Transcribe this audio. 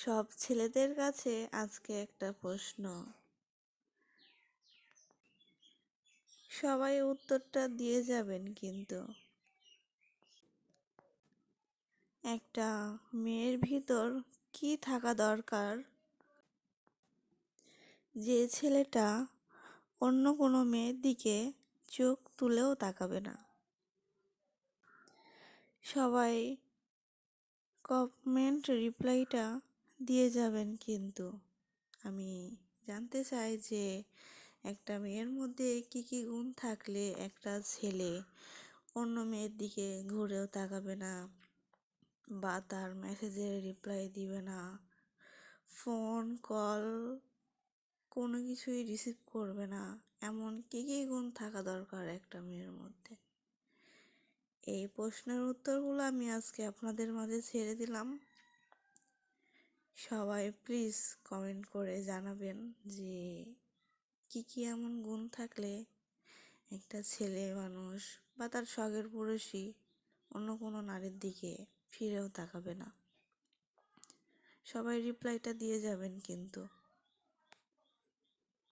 সব ছেলেদের কাছে আজকে একটা প্রশ্ন, সবাই উত্তরটা দিয়ে যাবেন কিন্তু। একটা মেয়ের ভিতর কি থাকা দরকার যে ছেলেটা অন্য কোনো মেয়ের দিকে চোখ তুলেও তাকাবে না? সবাই কমেন্ট রিপ্লাইটা দিয়ে যাবেন কিন্তু। আমি জানতে চাই যে একটা মেয়ের মধ্যে কি কি গুণ থাকলে একটা ছেলে অন্য মেয়ের দিকে ঘুরেও তাকাবে না, বা তার মেসেজের রিপ্লাই দিবে না, ফোন কল কোনো কিছুই রিসিভ করবে না। এমন কি কি গুণ থাকা দরকার একটা মেয়ের মধ্যে? এই প্রশ্নের উত্তরগুলো আমি আজকে আপনাদের মাঝে ছেড়ে দিলাম। সবাই প্লিজ কমেন্ট করে জানাবেন যে কি কি এমন গুণ থাকলে একটা ছেলে মানুষ বা তার শখের পুরুষই অন্য কোনো নারীর দিকে ফিরেও তাকাবে না। সবাই রিপ্লাইটা দিয়ে যাবেন কিন্তু।